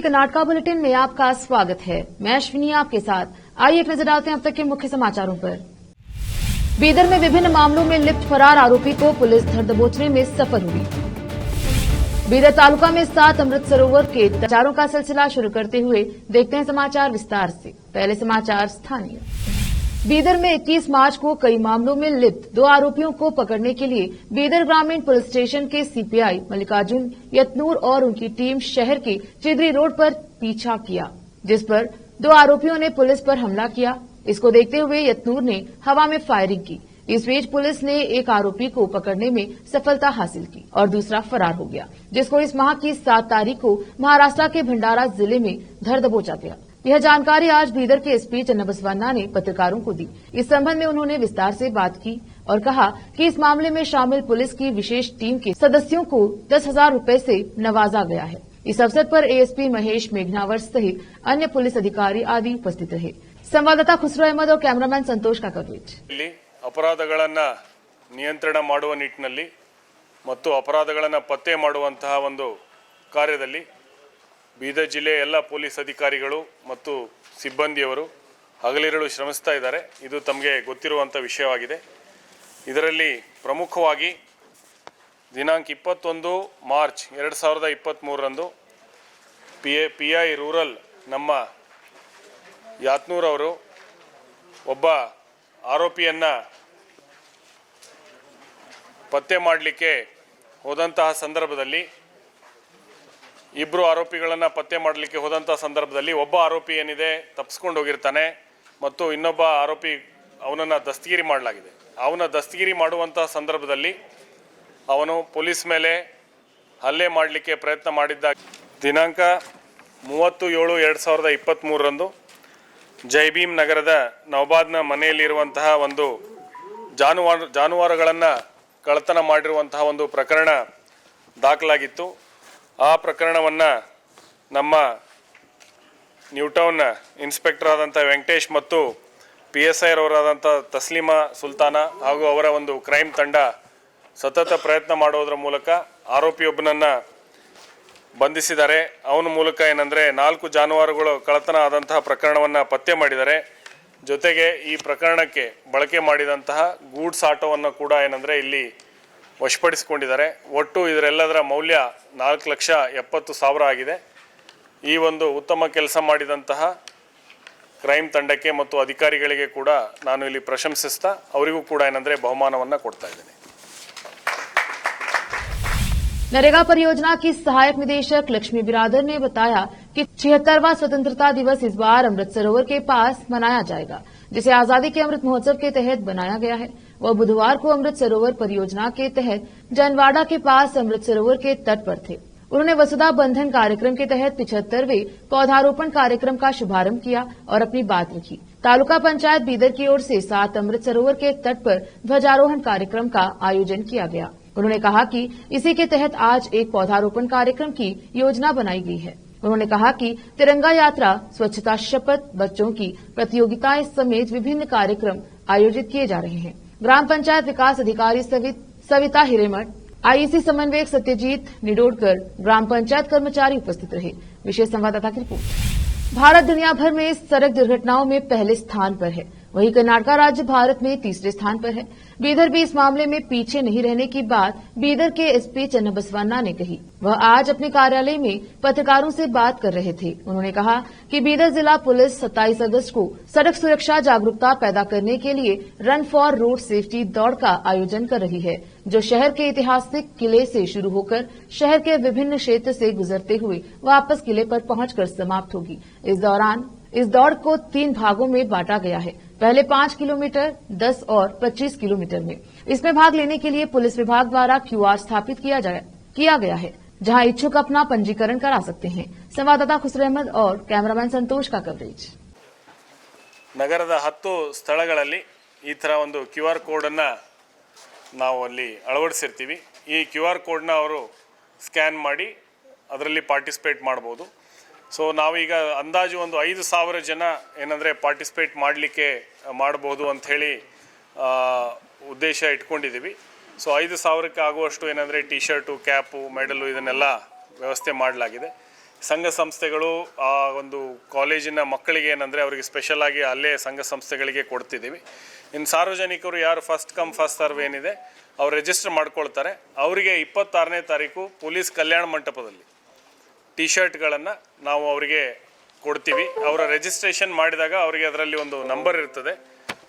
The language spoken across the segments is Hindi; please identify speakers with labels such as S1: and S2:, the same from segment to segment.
S1: कर्नाटका बुलेटिन में आपका स्वागत है। मैं अश्विनी आपके साथ। आइए एक नजर डालते हैं अब तक के मुख्य समाचारों पर। बीदर में विभिन्न मामलों में लिप्त फरार आरोपी को पुलिस धर दबोचने में सफल हुई। बीदर तालुका में 7 अमृत सरोवर के प्रचारों का सिलसिला शुरू करते हुए देखते हैं समाचार विस्तार से। पहले समाचार स्थानीय। बीदर में 21 मार्च को कई मामलों में लिप्त 2 आरोपियों को पकड़ने के लिए बीदर ग्रामीण पुलिस स्टेशन के सीपीआई मल्लिकार्जुन यतनूर और उनकी टीम शहर के चिदरी रोड पर पीछा किया, जिस पर 2 आरोपियों ने पुलिस पर हमला किया। इसको देखते हुए यतनूर ने हवा में फायरिंग की। इस बीच पुलिस ने एक आरोपी को पकड़ने में सफलता हासिल की और दूसरा फरार हो गया, जिसको इस माह की 7 तारीख को महाराष्ट्र के भंडारा जिले में धर दबोचा गया। यह जानकारी आज बीदर के एसपी चन्नबसवन्ना ने पत्रकारों को दी। इस संबंध में उन्होंने विस्तार से बात की और कहा कि इस मामले में शामिल पुलिस की विशेष टीम के सदस्यों को 10,000 रुपए से नवाजा गया है। इस अवसर पर एएसपी महेश मेघनावर सहित अन्य पुलिस अधिकारी आदि उपस्थित रहे। संवाददाता खुसरो अहमद और कैमरामैन संतोष का कवरेज।
S2: ಅಪರಾಧಗಳನ್ನು ನಿಯಂತ್ರಣ ಮಾಡುವ ನಿಟ್ಟಿನಲ್ಲಿ ಮತ್ತು ಅಪರಾಧಗಳನ್ನು ಪತ್ತೆ ಮಾಡುವಂತಹ ಒಂದು ಕಾರ್ಯದಲ್ಲಿ ಬೀದರ್ ಜಿಲ್ಲೆಯ ಎಲ್ಲ ಪೊಲೀಸ್ ಅಧಿಕಾರಿಗಳು ಮತ್ತು ಸಿಬ್ಬಂದಿಯವರು ಹಗಲಿರುಳು ಶ್ರಮಿಸ್ತಾ ಇದ್ದಾರೆ. ಇದು ತಮಗೆ ಗೊತ್ತಿರುವಂಥ ವಿಷಯವಾಗಿದೆ. ಇದರಲ್ಲಿ ಪ್ರಮುಖವಾಗಿ ದಿನಾಂಕ 21 ಮಾರ್ಚ್ 2023ರಂದು PI ರೂರಲ್ ನಮ್ಮ ಯಾತ್ನೂರ್ ಅವರು ಒಬ್ಬ ಆರೋಪಿಯನ್ನು ಪತ್ತೆ ಮಾಡಲಿಕ್ಕೆ ಹೋದಂತಹ ಸಂದರ್ಭದಲ್ಲಿ ಇಬ್ಬರು ಆರೋಪಿಗಳನ್ನು ಪತ್ತೆ ಮಾಡಲಿಕ್ಕೆ ಹೋದಂತಹ ಸಂದರ್ಭದಲ್ಲಿ ಒಬ್ಬ ಆರೋಪಿ ಏನಿದೆ ತಪ್ಪಿಸ್ಕೊಂಡು ಹೋಗಿರ್ತಾನೆ ಮತ್ತು ಇನ್ನೊಬ್ಬ ಆರೋಪಿ ಅವನನ್ನು ದಸ್ತಗಿರಿ ಮಾಡಲಾಗಿದೆ. ಅವನ ದಸ್ತಗಿರಿ ಮಾಡುವಂತಹ ಸಂದರ್ಭದಲ್ಲಿ ಅವನು ಪೊಲೀಸ್ ಮೇಲೆ ಹಲ್ಲೆ ಮಾಡಲಿಕ್ಕೆ ಪ್ರಯತ್ನ ಮಾಡಿದ್ದ. ದಿನಾಂಕ 30/7/2023ರಂದು ಜೈಭೀಮ್ ನಗರದ ನವಬಾದ್ನ ಮನೆಯಲ್ಲಿರುವಂತಹ ಒಂದು ಜಾನುವಾರುಗಳನ್ನು ಕಳ್ಳತನ ಮಾಡಿರುವಂತಹ ಒಂದು ಪ್ರಕರಣ ದಾಖಲಾಗಿತ್ತು. ಆ ಪ್ರಕರಣವನ್ನು ನಮ್ಮ ನ್ಯೂಟೌನ್ ಇನ್ಸ್ಪೆಕ್ಟರ್ ಆದಂಥ ವೆಂಕಟೇಶ್ ಮತ್ತು PSI ಅವರಾದಂಥ ತಸ್ಲೀಮಾ ಸುಲ್ತಾನ ಹಾಗೂ ಅವರ ಒಂದು ಕ್ರೈಮ್ ತಂಡ ಸತತ ಪ್ರಯತ್ನ ಮಾಡೋದ್ರ ಮೂಲಕ ಆರೋಪಿಯೊಬ್ಬನನ್ನು ಬಂಧಿಸಿದ್ದಾರೆ. ಅವನ ಮೂಲಕ ಏನಂದರೆ 4 ಜಾನುವಾರುಗಳು ಕಳ್ಳತನ ಆದಂತಹ ಪ್ರಕರಣವನ್ನು ಪತ್ತೆ ಮಾಡಿದ್ದಾರೆ. ಜೊತೆಗೆ ಈ ಪ್ರಕರಣಕ್ಕೆ ಬಳಕೆ ಮಾಡಿದಂತಹ ಗೂಡ್ಸ್ ಆಟೋವನ್ನು ಕೂಡ ಏನಂದರೆ ಇಲ್ಲಿ ವಶಪಡಿಸಿಕೊಂಡಿದ್ದಾರೆ. ಒಟ್ಟು ಇದರೆಲ್ಲದರ ಮೌಲ್ಯ 4,70,000 ಆಗಿದೆ. ಈ ಒಂದು ಉತ್ತಮ ಕೆಲಸ ಮಾಡಿದಂತಹ ಕ್ರೈಮ್ ತಂಡಕ್ಕೆ ಮತ್ತು ಅಧಿಕಾರಿಗಳಿಗೆ ಕೂಡ ನಾನು ಇಲ್ಲಿ ಪ್ರಶಂಸಿಸ್ತಾ ಅವರಿಗೂ ಕೂಡ ಏನಂದರೆ ಬಹುಮಾನವನ್ನು ಕೊಡ್ತಾ ಇದ್ದೇನೆ.
S1: नरेगा परियोजना की सहायक निदेशक लक्ष्मी बिरादर ने बताया कि 76वां स्वतंत्रता दिवस इस बार अमृत सरोवर के पास मनाया जाएगा, जिसे आजादी के अमृत महोत्सव के तहत बनाया गया है। वह बुधवार को अमृत सरोवर परियोजना के तहत जनवाड़ा के पास अमृत सरोवर के तट पर थे। उन्होंने वसुधा बंधन कार्यक्रम के तहत 75वें पौधारोपण कार्यक्रम का शुभारंभ किया और अपनी बात रखी। तालुका पंचायत बीदर की ओर से 7 अमृत सरोवर के तट पर ध्वजारोहण कार्यक्रम का आयोजन किया गया। उन्होंने कहा कि इसी के तहत आज एक पौधारोपण कार्यक्रम की योजना बनाई गई है। उन्होंने कहा कि तिरंगा यात्रा, स्वच्छता शपथ, बच्चों की प्रतियोगिताएं समेत विभिन्न कार्यक्रम आयोजित किए जा रहे हैं। ग्राम पंचायत विकास अधिकारी सविता हिरेमठ, IEC समन्वयक सत्यजीत निडोडकर, ग्राम पंचायत कर्मचारी उपस्थित रहे। विशेष संवाददाता की रिपोर्ट। भारत दुनिया भर में सड़क दुर्घटनाओं में पहले स्थान पर है, वहीं कर्नाटका राज्य भारत में तीसरे स्थान पर है। बीदर भी इस मामले में पीछे नहीं रहने की बात बीदर के एसपी चन्नबसवन्ना ने कही। वह आज अपने कार्यालय में पत्रकारों से बात कर रहे थे। उन्होंने कहा कि बीदर जिला पुलिस 27 अगस्त को सड़क सुरक्षा जागरूकता पैदा करने के लिए रन फॉर रोड सेफ्टी दौड़ का आयोजन कर रही है, जो शहर के ऐतिहासिक किले से शुरू होकर शहर के विभिन्न क्षेत्र से गुजरते हुए वापस किले पर पहुंचकर समाप्त होगी। इस दौड़ को 3 भागों में बांटा गया है। पहले 5 किलोमीटर, 10 और 25 किलोमीटर में। इसमें भाग लेने के लिए पुलिस विभाग द्वारा QR स्थापित किया गया है, जहां इच्छुक अपना पंजीकरण करा सकते हैं। संवाददाता खुसरो अहमद और कैमरामैन संतोष का कवरेज।
S2: ನಗರದ 10 ಸ್ಥಳಗಳಲ್ಲಿ ಈ ಥರ ಒಂದು QR ಕೋಡನ್ನು ನಾವು ಅಲ್ಲಿ ಅಳವಡಿಸಿರ್ತೀವಿ. ಈ QR ಕೋಡ್ನ ಅವರು ಸ್ಕ್ಯಾನ್ ಮಾಡಿ ಅದರಲ್ಲಿ ಪಾರ್ಟಿಸಿಪೇಟ್ ಮಾಡ್ಬೋದು. ಸೊ ನಾವೀಗ ಅಂದಾಜು ಒಂದು 5,000 ಜನ ಏನಂದರೆ ಪಾರ್ಟಿಸಿಪೇಟ್ ಮಾಡ್ಬೋದು ಅಂಥೇಳಿ ಉದ್ದೇಶ ಇಟ್ಕೊಂಡಿದ್ದೀವಿ. ಸೊ 5,000ಕ್ಕೆ ಆಗುವಷ್ಟು ಏನಂದರೆ ಟಿ ಶರ್ಟು, ಕ್ಯಾಪು, ಮೆಡಲು ಇದನ್ನೆಲ್ಲ ವ್ಯವಸ್ಥೆ ಮಾಡಲಾಗಿದೆ. ಸಂಘ ಸಂಸ್ಥೆಗಳು ಆ ಒಂದು ಕಾಲೇಜಿನ ಮಕ್ಕಳಿಗೆ ಏನಂದರೆ ಅವರಿಗೆ ಸ್ಪೆಷಲ್ ಆಗಿ ಅಲ್ಲೇ ಸಂಘ ಸಂಸ್ಥೆಗಳಿಗೆ ಕೊಡ್ತಿದ್ದೀವಿ. ಇನ್ನು ಸಾರ್ವಜನಿಕರು ಯಾರು ಫಸ್ಟ್ ಕಮ್ ಫಸ್ಟ್ ಸರ್ವ್ ಏನಿದೆ ಅವ್ರು ರಿಜಿಸ್ಟರ್ ಮಾಡ್ಕೊಳ್ತಾರೆ. ಅವರಿಗೆ 26ನೇ ತಾರೀಕು ಪೊಲೀಸ್ ಕಲ್ಯಾಣ ಮಂಟಪದಲ್ಲಿ ಟಿ ಶರ್ಟ್ಗಳನ್ನು ನಾವು ಅವರಿಗೆ ಕೊಡ್ತೀವಿ. ಅವರ ರಿಜಿಸ್ಟ್ರೇಷನ್ ಮಾಡಿದಾಗ ಅವರಿಗೆ ಅದರಲ್ಲಿ ಒಂದು ನಂಬರ್ ಇರ್ತದೆ,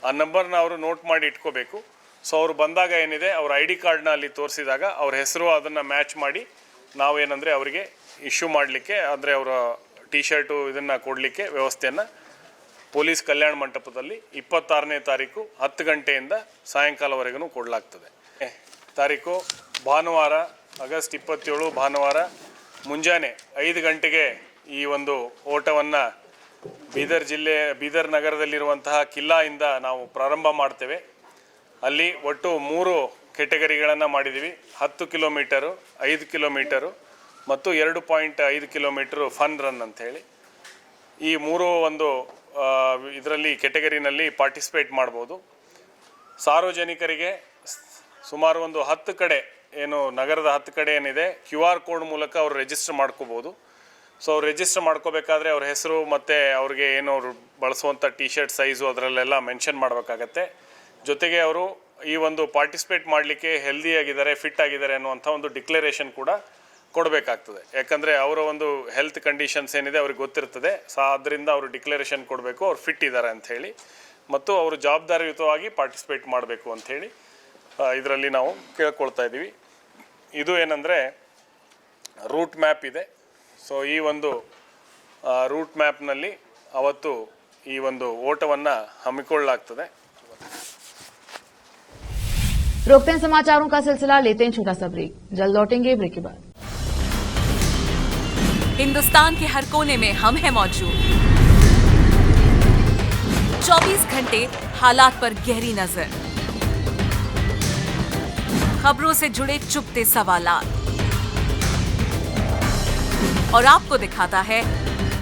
S2: ಆ ನಂಬರ್ನ ಅವರು ನೋಟ್ ಮಾಡಿ ಇಟ್ಕೋಬೇಕು. ಸೊ ಅವರು ಬಂದಾಗ ಏನಿದೆ ಅವ್ರ ID ಕಾರ್ಡ್ನ ಅಲ್ಲಿ ತೋರಿಸಿದಾಗ ಅವ್ರ ಹೆಸರು ಅದನ್ನು ಮ್ಯಾಚ್ ಮಾಡಿ ನಾವೇನಂದರೆ ಅವರಿಗೆ ಇಶ್ಯೂ ಮಾಡಲಿಕ್ಕೆ ಅಂದರೆ ಅವರ ಟಿ ಶರ್ಟು ಇದನ್ನು ಕೊಡಲಿಕ್ಕೆ ವ್ಯವಸ್ಥೆಯನ್ನು ಪೊಲೀಸ್ ಕಲ್ಯಾಣ ಮಂಟಪದಲ್ಲಿ 26ನೇ ತಾರೀಕು 10 ಗಂಟೆಯಿಂದ ಸಾಯಂಕಾಲವರೆಗೂ ಕೊಡಲಾಗ್ತದೆ. ತಾರೀಕು ಭಾನುವಾರ ಆಗಸ್ಟ್ 27 ಭಾನುವಾರ ಮುಂಜಾನೆ 5 ಗಂಟೆಗೆ ಈ ಒಂದು ಓಟವನ್ನು ಬೀದರ್ ನಗರದಲ್ಲಿರುವಂತಹ ಕಿಲ್ಲಾಯಿಂದ ನಾವು ಪ್ರಾರಂಭ ಮಾಡ್ತೇವೆ. ಅಲ್ಲಿ ಒಟ್ಟು 3 ಕೆಟಗರಿಗಳನ್ನು ಮಾಡಿದ್ದೀವಿ. 10 ಕಿಲೋಮೀಟರು, 5 ಕಿಲೋಮೀಟರು ಮತ್ತು 2.5 ಕಿಲೋಮೀಟರು ಫನ್ ರನ್ ಅಂಥೇಳಿ ಈ 3 ಒಂದು ಇದರಲ್ಲಿ ಕೆಟಗರಿನಲ್ಲಿ ಪಾರ್ಟಿಸಿಪೇಟ್ ಮಾಡ್ಬೋದು. ಸಾರ್ವಜನಿಕರಿಗೆ ಸುಮಾರು ಒಂದು 10 ಕಡೆ ಏನು ನಗರದ 10 ಕಡೆ ಏನಿದೆ QR ಕೋಡ್ ಮೂಲಕ ಅವರು ರಿಜಿಸ್ಟರ್ ಮಾಡ್ಕೋಬೋದು. ಸೊ ಅವ್ರು ರಿಜಿಸ್ಟರ್ ಮಾಡ್ಕೋಬೇಕಾದ್ರೆ ಅವ್ರ ಹೆಸರು ಮತ್ತು ಅವ್ರಿಗೆ ಏನು ಅವರು ಬಳಸುವಂಥ ಟಿ ಶರ್ಟ್ ಸೈಜು ಅದರಲ್ಲೆಲ್ಲ ಮೆನ್ಷನ್ ಮಾಡಬೇಕಾಗತ್ತೆ. ಜೊತೆಗೆ ಅವರು ಈ ಒಂದು ಪಾರ್ಟಿಸಿಪೇಟ್ ಮಾಡಲಿಕ್ಕೆ ಹೆಲ್ದಿ ಆಗಿದ್ದಾರೆ, ಫಿಟ್ ಆಗಿದ್ದಾರೆ ಅನ್ನುವಂಥ ಒಂದು ಡಿಕ್ಲರೇಷನ್ ಕೂಡ ಕೊಡಬೇಕಾಗ್ತದೆ. ಯಾಕಂದರೆ ಅವರ ಒಂದು ಹೆಲ್ತ್ ಕಂಡೀಷನ್ಸ್ ಏನಿದೆ ಅವ್ರಿಗೆ ಗೊತ್ತಿರ್ತದೆ. ಅದರಿಂದ ಅವರು ಡಿಕ್ಲರೇಷನ್ ಕೊಡಬೇಕು ಅವ್ರು ಫಿಟ್ ಇದ್ದಾರೆ ಅಂಥೇಳಿ, ಮತ್ತು ಅವರು ಜವಾಬ್ದಾರಿಯುತವಾಗಿ ಪಾರ್ಟಿಸಿಪೇಟ್ ಮಾಡಬೇಕು ಅಂಥೇಳಿ ಇದರಲ್ಲಿ ನಾವು ಕೇಳ್ಕೊಳ್ತಾ ಇದ್ದೀವಿ. ಇದು ಏನಂದರೆ ರೂಟ್ ಮ್ಯಾಪ್ ಇದೆ. ಸೊ ಈ ಒಂದು ರೂಟ್ ಮ್ಯಾಪ್ನಲ್ಲಿ ಅವತ್ತು ಈ ಒಂದು ಓಟವನ್ನು ಹಮ್ಮಿಕೊಳ್ಳಲಾಗ್ತದೆ.
S1: रोकते हैं समाचारों का सिलसिला, लेते हैं छोटा सा ब्रेक, जल्द लौटेंगे ब्रेक के बाद।
S3: हिंदुस्तान के हर कोने में हम हैं मौजूद, 24 घंटे हालात पर गहरी नजर, खबरों से जुड़े चुपते सवालात, और आपको दिखाता है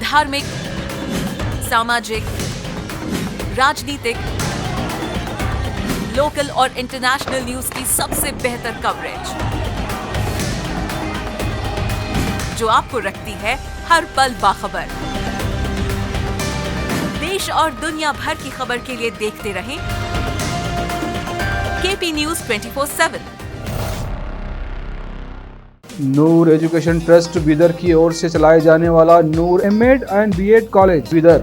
S3: धार्मिक, सामाजिक, राजनीतिक, लोकल और इंटरनेशनल न्यूज की सबसे बेहतर कवरेज, जो आपको रखती है हर पल बाखबर। देश और दुनिया भर की खबर के लिए देखते रहें KP News 24/7।
S4: Noor education trust Bidar की ओर से चलाए जाने वाला Noor M.Ed and B.Ed college Bidar,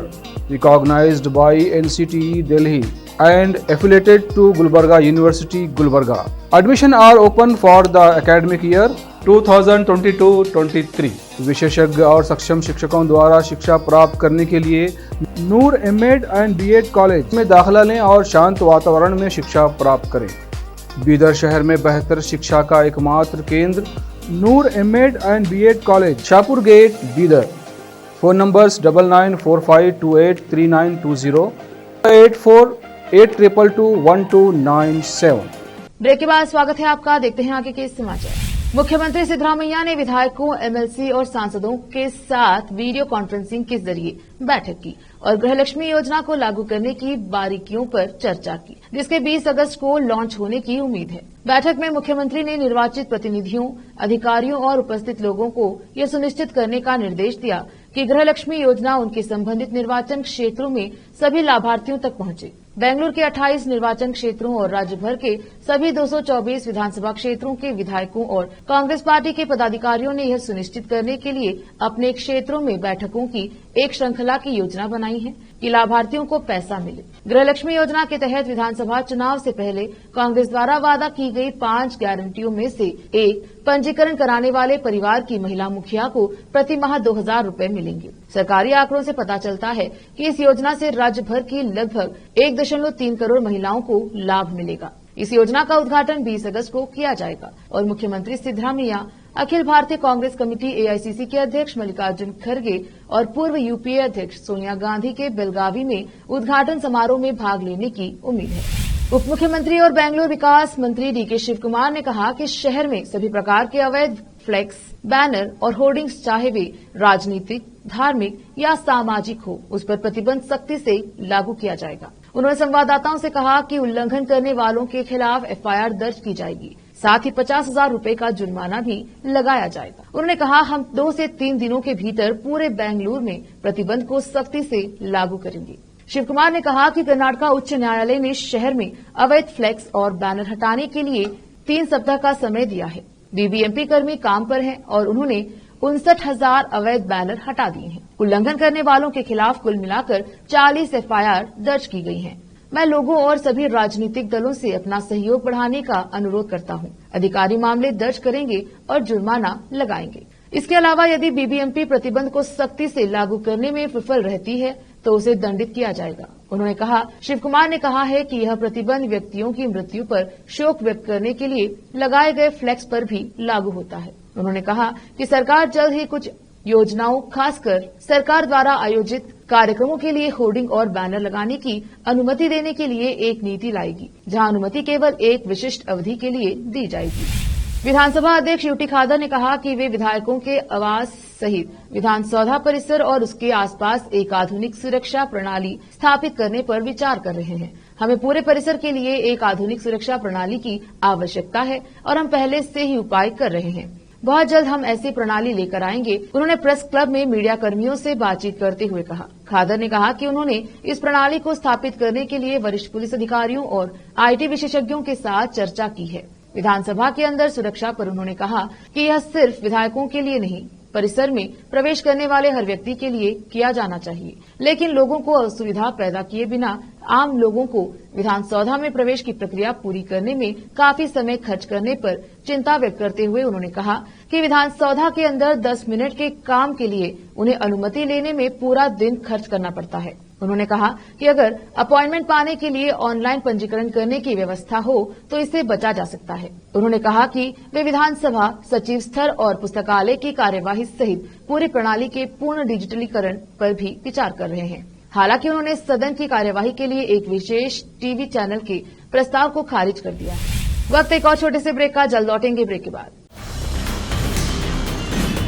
S4: recognised by NCTE Delhi and affiliated to Gulbarga University, Gulbarga. Admission are open for the academic year 2022-23. विशेषज्ञ और सक्षम शिक्षकों द्वारा शिक्षा प्राप्त करने के लिए नूर M.Ed एंड B.Ed कॉलेज में दाखिला लें और शांत वातावरण में शिक्षा प्राप्त करें। बीदर शहर में बेहतर शिक्षा का एकमात्र केंद्र Noor M.Ed and B.Ed college, Shahpur gate, Bidar. Phone numbers 9945283920, 8482221297।
S1: Break के बाद स्वागत है आपका, देखते हैं आगे के समाचार। मुख्यमंत्री सिद्धरामैया ने विधायकों, MLC और सांसदों के साथ वीडियो कॉन्फ्रेंसिंग के जरिए बैठक की और गृहलक्ष्मी योजना को लागू करने की बारीकियों पर चर्चा की, जिसके 20 अगस्त को लॉन्च होने की उम्मीद है। बैठक में मुख्यमंत्री ने निर्वाचित प्रतिनिधियों, अधिकारियों और उपस्थित लोगों को यह सुनिश्चित करने का निर्देश दिया कि गृहलक्ष्मी योजना उनके संबंधित निर्वाचन क्षेत्रों में सभी लाभार्थियों तक पहुंचे। बेंगलुरु के 28 निर्वाचन क्षेत्रों और राज्य भर के सभी 224 विधानसभा क्षेत्रों के विधायकों और कांग्रेस पार्टी के पदाधिकारियों ने यह सुनिश्चित करने के लिए अपने क्षेत्रों में बैठकों की एक श्रृंखला की योजना बनाई है कि लाभार्थियों को पैसा मिले। गृहलक्ष्मी योजना के तहत विधानसभा चुनाव से पहले कांग्रेस द्वारा वादा की गई 5 गारंटियों में से एक पंजीकरण कराने वाले परिवार की महिला मुखिया को प्रति माह 2000 रूपये मिलेंगे। सरकारी आंकड़ों से पता चलता है कि इस योजना से राज्य भर की लगभग 1.3 करोड़ महिलाओं को लाभ मिलेगा। इस योजना का उद्घाटन 20 अगस्त को किया जाएगा और मुख्यमंत्री सिद्धरामैया, अखिल भारतीय कांग्रेस कमेटी AICC के अध्यक्ष मल्लिकार्जुन खड़गे और पूर्व UPA अध्यक्ष सोनिया गांधी के बेलगावी में उद्घाटन समारोह में भाग लेने की उम्मीद है। उप मुख्यमंत्री और बेंगलुरु विकास मंत्री DK शिव कुमार ने कहा कि शहर में सभी प्रकार के अवैध फ्लेक्स, बैनर और होर्डिंग्स, चाहे वे राजनीतिक, धार्मिक या सामाजिक हो, उस पर प्रतिबंध सख्ती से लागू किया जाएगा। उन्होंने संवाददाताओं से कहा कि उल्लंघन करने वालों के खिलाफ FIR दर्ज की जाएगी। साथ ही 50,000 रुपए का जुर्माना भी लगाया जाएगा। उन्होंने कहा, हम 2 से 3 दिनों के भीतर पूरे बेंगलुरु में प्रतिबंध को सख्ती से लागू करेंगे। शिव कुमार ने कहा कि कर्नाटक उच्च न्यायालय ने शहर में अवैध फ्लैक्स और बैनर हटाने के लिए 3 सप्ताह का समय दिया है। बीबीएमपी कर्मी काम पर हैं और उन्होंने 59,000 अवैध बैनर हटा दिए हैं। उल्लंघन करने वालों के खिलाफ कुल मिलाकर 40 एफआईआर दर्ज की गई हैं। मैं लोगों और सभी राजनीतिक दलों से अपना सहयोग बढ़ाने का अनुरोध करता हूं। अधिकारी मामले दर्ज करेंगे और जुर्माना लगाएंगे। इसके अलावा यदि बीबीएमपी प्रतिबंध को सख्ती से लागू करने में विफल रहती है तो उसे दंडित किया जाएगा। उन्होंने कहा, शिव कुमार ने कहा है कि यह प्रतिबंध व्यक्तियों की मृत्यु पर शोक व्यक्त करने के लिए लगाए गए फ्लैक्स पर भी लागू होता है। उन्होंने कहा कि सरकार जल्द ही कुछ योजनाओं, खासकर सरकार द्वारा आयोजित कार्यक्रमों के लिए होर्डिंग और बैनर लगाने की अनुमति देने के लिए एक नीति लाएगी, जहां अनुमति केवल एक विशिष्ट अवधि के लिए दी जाएगी। विधानसभा अध्यक्ष यूटी खादर ने कहा कि वे विधायकों के आवास सहित विधानसौधा परिसर और उसके आसपास एक आधुनिक सुरक्षा प्रणाली स्थापित करने पर विचार कर रहे हैं। हमें पूरे परिसर के लिए एक आधुनिक सुरक्षा प्रणाली की आवश्यकता है और हम पहले से ही उपाय कर रहे हैं। बहुत जल्द हम ऐसी प्रणाली लेकर आएंगे। उन्होंने प्रेस क्लब में मीडिया कर्मियों से बातचीत करते हुए कहा। खादर ने कहा कि उन्होंने इस प्रणाली को स्थापित करने के लिए वरिष्ठ पुलिस अधिकारियों और आईटी विशेषज्ञों के साथ चर्चा की है। विधानसभा के अंदर सुरक्षा पर उन्होंने कहा कि यह सिर्फ विधायकों के लिए नहीं, परिसर में प्रवेश करने वाले हर व्यक्ति के लिए किया जाना चाहिए, लेकिन लोगों को असुविधा पैदा किए बिना आम लोगों को विधानसौधा में प्रवेश की प्रक्रिया पूरी करने में काफी समय खर्च करने पर चिंता व्यक्त करते हुए उन्होंने कहा कि विधानसौधा के अंदर 10 मिनट के काम के लिए उन्हें अनुमति लेने में पूरा दिन खर्च करना पड़ता है। उन्होंने कहा कि अगर अपॉइंटमेंट पाने के लिए ऑनलाइन पंजीकरण करने की व्यवस्था हो तो इससे बचा जा सकता है। उन्होंने कहा कि वे विधानसभा सचिव स्तर और पुस्तकालय की कार्यवाही सहित पूरी प्रणाली के पूर्ण डिजिटलीकरण पर भी विचार कर रहे हैं। हालांकि उन्होंने सदन की कार्यवाही के लिए एक विशेष टीवी चैनल के प्रस्ताव को खारिज कर दिया है। वक्त एक और छोटे से ब्रेक का, जल्द लौटेंगे ब्रेक के बाद।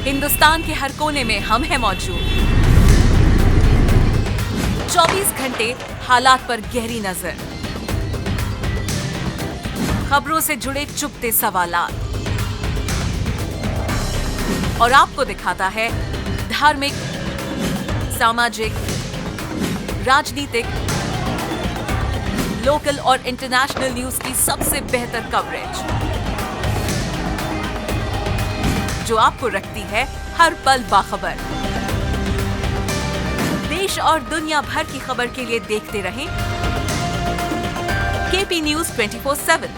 S3: हिंदुस्तान के हर कोने में हम हैं मौजूद। 24 घंटे हालात पर गहरी नजर, खबरों से जुड़े चुपते सवालात और आपको दिखाता है धार्मिक, सामाजिक, राजनीतिक, लोकल और इंटरनेशनल न्यूज की सबसे बेहतर कवरेज, जो आपको रखती है हर पल बाखबर। देश और दुनिया भर की खबर के लिए देखते रहें KP news 24/7।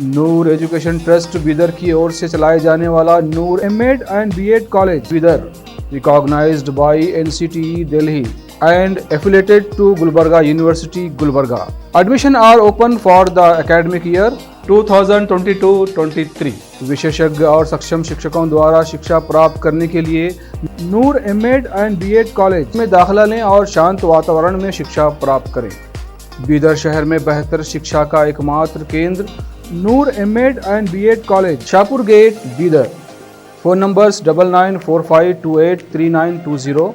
S4: Noor education trust Bidar की ओर से चलाए जाने वाला Noor MEd and BEd college Bidar, recognized by NCTE Delhi and affiliated to Gulbarga University, Gulbarga. Admission are open for the academic year 2022-23. विशेषज्ञ और सक्षम शिक्षकों द्वारा शिक्षा प्राप्त करने के लिए नूर एमएड एंड बीएड कॉलेज में दाखिला लें और शांत वातावरण में शिक्षा प्राप्त करें। बीदर शहर में बेहतर शिक्षा का एकमात्र केंद्र Noor MEd and BEd college, Shahpur gate, Bidar. Phone numbers 9945283920,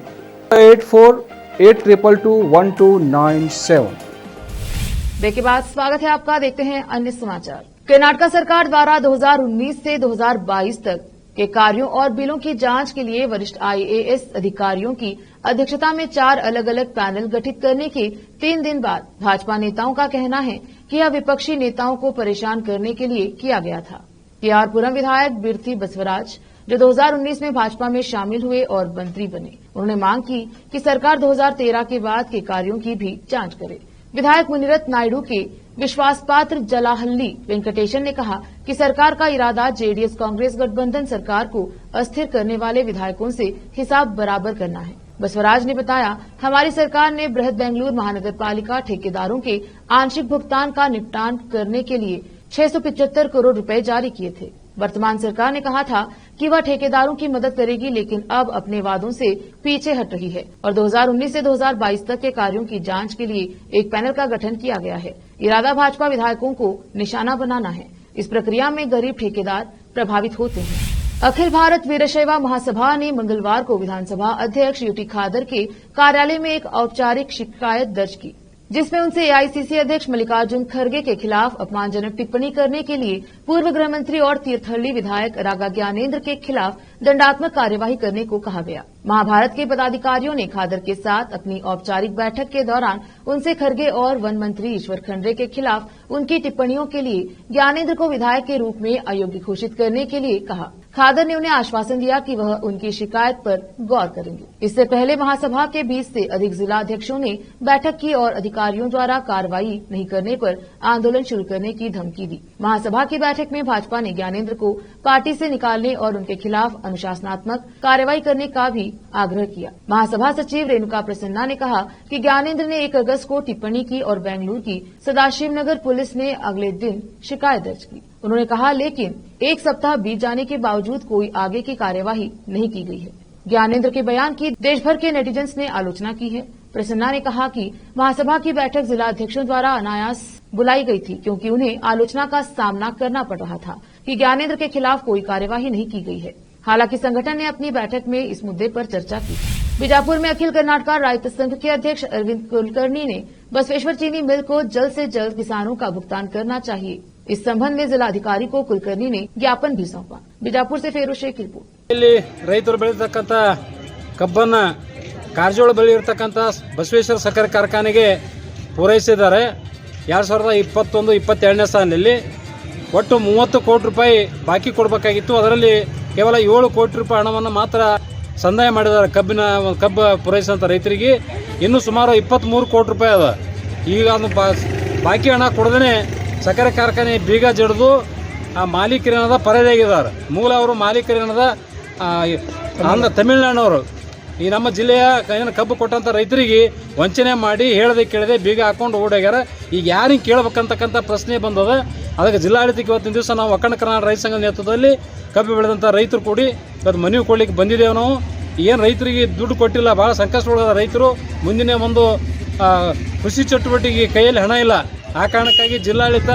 S4: 8482221297।
S1: Break के बाद स्वागत है आपका। देखते हैं अन्य समाचार। कर्नाटक सरकार द्वारा 2019 से 2022 तक के कार्यों और बिलों की जांच के लिए वरिष्ठ आईएएस अधिकारियों की अध्यक्षता में 4 अलग अलग पैनल गठित करने के 3 दिन बाद भाजपा नेताओं का कहना है कि यह विपक्षी नेताओं को परेशान करने के लिए किया गया था। केआरपुरम विधायक बिरथी बसवराज, जो 2019 में भाजपा में शामिल हुए और मंत्री बने, उन्होंने मांग की कि सरकार 2013 के बाद के कार्यों की भी जांच करे। विधायक मुनिरत नायडू के विश्वास पात्र जलाहल्ली वेंकटेशन ने कहा कि सरकार का इरादा जेडीएस कांग्रेस गठबंधन सरकार को अस्थिर करने वाले विधायकों से हिसाब बराबर करना है। बसवराज ने बताया, हमारी सरकार ने बृहद बेंगलुरु महानगर पालिका ठेकेदारों के आंशिक भुगतान का निपटान करने के लिए 675 करोड़ रुपए जारी किए थे। वर्तमान सरकार ने कहा था कि वह ठेकेदारों की मदद करेगी, लेकिन अब अपने वादों से पीछे हट रही है और 2019 से 2022 तक के कार्यों की जांच के लिए एक पैनल का गठन किया गया है। इरादा भाजपा विधायकों को निशाना बनाना है। इस प्रक्रिया में गरीब ठेकेदार प्रभावित होते हैं। अखिल भारत वीरशैव महासभा ने मंगलवार को विधानसभा अध्यक्ष यूटी खादर के कार्यालय में एक औपचारिक शिकायत दर्ज की। जिसमें उनसे एआईसीसी अध्यक्ष मल्लिकार्जुन खड़गे के खिलाफ अपमानजनक टिप्पणी करने के लिए पूर्व गृह मंत्री और तीर्थहल्ली विधायक रागा ज्ञानेंद्र के खिलाफ दंडात्मक कार्यवाही करने को कहा गया। महाभारत के पदाधिकारियों ने खादर के साथ अपनी औपचारिक बैठक के दौरान उनसे खड़गे और वन मंत्री ईश्वर खंड्रे के खिलाफ उनकी टिप्पणियों के लिए ज्ञानेंद्र को विधायक के रूप में अयोग्य घोषित करने के लिए कहा। खादर ने उन्हें आश्वासन दिया कि वह उनकी शिकायत पर गौर करेंगे। इससे पहले महासभा के 20 से अधिक जिला अध्यक्षों ने बैठक की और अधिकारियों द्वारा कार्रवाई नहीं करने पर आंदोलन शुरू करने की धमकी दी। महासभा की बैठक में भाजपा ने ज्ञानेंद्र को पार्टी से निकालने और उनके खिलाफ अनुशासनात्मक कार्रवाई करने का भी आग्रह किया। महासभा सचिव रेणुका प्रसन्ना ने कहा कि ज्ञानेंद्र ने 1 अगस्त को टिप्पणी की और बेंगलुरु की सदाशिवनगर पुलिस ने अगले दिन शिकायत दर्ज की। उन्होंने कहा लेकिन 1 सप्ताह बीत जाने के बावजूद कोई आगे की कार्यवाही नहीं की गई है। ज्ञानेंद्र के बयान की देश भर के नेटिजन्स ने आलोचना की है। प्रसन्ना ने कहा कि महासभा की बैठक जिला अध्यक्षों द्वारा अनायास बुलाई गई थी क्योंकि उन्हें आलोचना का सामना करना पड़ रहा था कि ज्ञानेंद्र के खिलाफ कोई कार्यवाही नहीं की गई है। हालांकि संगठन ने अपनी बैठक में इस मुद्दे पर चर्चा की। बीजापुर में अखिल कर्नाटका रैत संघ के अध्यक्ष अरविंद कुलकर्णी ने बसवेश्वर चीनी मिल को जल्द से जल्द किसानों का भुगतान करना चाहिए। इस संबंध में जिलाधिकारी को कुलकर्णी ने ज्ञापन भी सौंपा। बीजापुर से फेरोज शेख की रिपोर्ट।
S5: ರೈತರು ಬೆಳೆದಿರತಕ್ಕಂತ ಕಬ್ಬನ್ನ ಕಾರಜೋಳ ಬಳಿ ಇರತಕ್ಕಂತ ಬಸವೇಶ್ವರ ಸಕ್ಕರೆ ಕಾರ್ಖಾನೆಗೆ ಪೂರೈಸಿದ್ದಾರೆ 2021-22ನೇ ಸಾಲಿನಲ್ಲಿ ಒಟ್ಟು 30 ಕೋಟಿ ರೂಪಾಯಿ ಬಾಕಿ ಕೊಡಬೇಕಾಗಿತ್ತು। ಅದರಲ್ಲಿ ಕೇವಲ 7 ಕೋಟಿ ರೂಪಾಯಿ ಹಣವನ್ನು ಮಾತ್ರ ಸಂದಾಯ ಮಾಡಿದ್ದಾರೆ ಕಬ್ಬು ಪೂರೈಸಿದಂತ ರೈತರಿಗೆ। ಇನ್ನು ಸುಮಾರು 23 ಕೋಟಿ ರೂಪಾಯಿ ಅದ। ಈಗ ಬಾಕಿ ಹಣ ಕೊಡದೇ ಸಕ್ಕರೆ ಕಾರ್ಖಾನೆ ಬೀಗ ಜಡಿದು ಆ ಮಾಲೀಕರೇನದ ಪರದೆಯಾಗಿದ್ದಾರೆ। ಮೂಲ ಅವರು ಮಾಲೀಕರೇನದ ತಮಿಳುನಾಡಿನವರು ಈ ನಮ್ಮ ಜಿಲ್ಲೆಯ ಏನು ಕಬ್ಬು ಕೊಟ್ಟಂತ ರೈತರಿಗೆ ವಂಚನೆ ಮಾಡಿ ಹೇಳದೆ ಕೇಳದೆ ಬೀಗ ಹಾಕೊಂಡು ಓಡೋಗ್ಯಾರ। ಈಗ ಯಾರಿಗೆ ಕೇಳಬೇಕಂತಕ್ಕಂಥ ಪ್ರಶ್ನೆ ಬಂದದ। ಅದಕ್ಕೆ ಜಿಲ್ಲಾಡಳಿತಕ್ಕೆ ಇವತ್ತಿನ ದಿವಸ ನಾವು ಅಖಂಡ ಕರ್ನಾಟಕ ರೈತ ಸಂಘದ ನೇತೃತ್ವದಲ್ಲಿ ಕಬ್ಬು ಬೆಳೆದಂಥ ರೈತರು ಕೂಡಿ ಇವತ್ತು ಮನವಿ ಕೊಡ್ಲಿಕ್ಕೆ ಬಂದಿದ್ದೇವೆ। ನಾವು ಏನು ರೈತರಿಗೆ ದುಡ್ಡು ಕೊಟ್ಟಿಲ್ಲ, ಭಾಳ ಸಂಕಷ್ಟೊಳಗಾದ ರೈತರು। ಮುಂದಿನ ಒಂದು ಕೃಷಿ ಚಟುವಟಿಕೆಗೆ ಕೈಯಲ್ಲಿ ಹಣ ಇಲ್ಲ। ಆ ಕಾರಣಕ್ಕಾಗಿ ಜಿಲ್ಲಾಡಳಿತ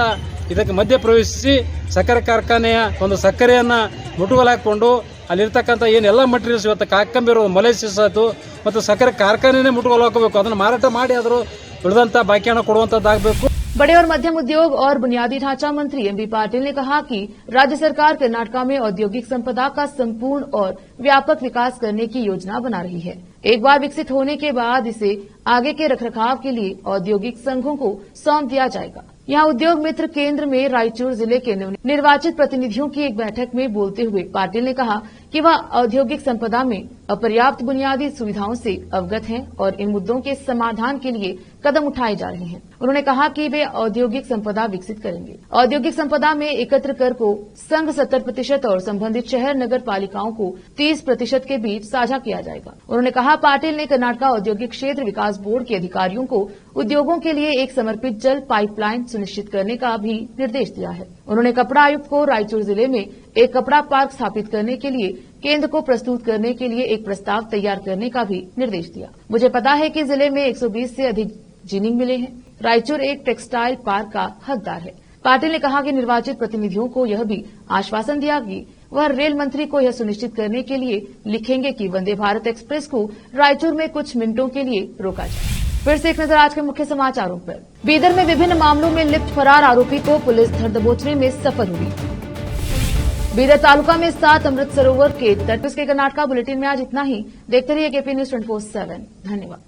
S5: ಇದಕ್ಕೆ ಮಧ್ಯ ಪ್ರವೇಶಿಸಿ ಸಕ್ಕರೆ ಕಾರ್ಖಾನೆಯ ಒಂದು ಸಕ್ಕರೆಯನ್ನು ಮುಟ್ಟುಗೋಲು ಹಾಕಿಕೊಂಡು ಅಲ್ಲಿರ್ತಕ್ಕಂಥ ಏನೆಲ್ಲ ಮಟೀರಿಯಲ್ಸ್ ಇವತ್ತು ಕಾಕಂಬಿರೋದು ಮೊಲೆಸಿಸ್ ಆಯಿತು ಮತ್ತು ಸಕ್ಕರೆ ಕಾರ್ಖಾನೆನೇ ಮುಟ್ಟುಗೋಲು ಹಾಕಬೇಕು, ಅದನ್ನು ಮಾರಾಟ ಮಾಡಿ ಆದರೂ ಉಳಿದಂಥ ಬಾಕಿ ಹಣ ಕೊಡುವಂಥದ್ದಾಗಬೇಕು।
S1: बड़े और मध्यम उद्योग और बुनियादी ढांचा मंत्री एमबी पाटिल ने कहा कि राज्य सरकार कर्नाटका में औद्योगिक संपदा का संपूर्ण और व्यापक विकास करने की योजना बना रही है। एक बार विकसित होने के बाद इसे आगे के रखरखाव के लिए औद्योगिक संघों को सौंप दिया जाएगा। यहाँ उद्योग मित्र केंद्र में रायचूर जिले के निर्वाचित प्रतिनिधियों की एक बैठक में बोलते हुए पाटिल ने कहा कि वह औद्योगिक संपदा में अपर्याप्त बुनियादी सुविधाओं से अवगत हैं और इन मुद्दों के समाधान के लिए कदम उठाए जा रहे हैं। उन्होंने कहा कि वे औद्योगिक संपदा विकसित करेंगे। औद्योगिक संपदा में एकत्र कर को संघ 70% और संबंधित शहर नगर पालिकाओं को 30% के बीच साझा किया जाएगा। उन्होंने कहा पाटिल ने कर्नाटका औद्योगिक क्षेत्र विकास बोर्ड के अधिकारियों को उद्योगों के लिए एक समर्पित जल पाइपलाइन सुनिश्चित करने का भी निर्देश दिया है। उन्होंने कपड़ा आयुक्त को रायचूर जिले में एक कपड़ा पार्क स्थापित करने के लिए केंद्र को प्रस्तुत करने के लिए एक प्रस्ताव तैयार करने का भी निर्देश दिया। मुझे पता है कि जिले में 120 से अधिक जिनिंग मिले हैं। रायचूर एक टेक्सटाइल पार्क का हकदार है। पाटिल ने कहा कि निर्वाचित प्रतिनिधियों को यह भी आश्वासन दिया कि वह रेल मंत्री को यह सुनिश्चित करने के लिए लिखेंगे कि वंदे भारत एक्सप्रेस को रायचूर में कुछ मिनटों के लिए रोका जाए। फिर से एक नजर आज के मुख्य समाचारों पर। बीदर में विभिन्न मामलों में लिप्त फरार आरोपी को पुलिस धर दबोचने में सफल हुई। बीदर तालुका में 7 अमृत सरोवर के तट। इसके कर्नाटका बुलेटिन में आज इतना ही। देखते रहिए केपी न्यूज 24/7। धन्यवाद।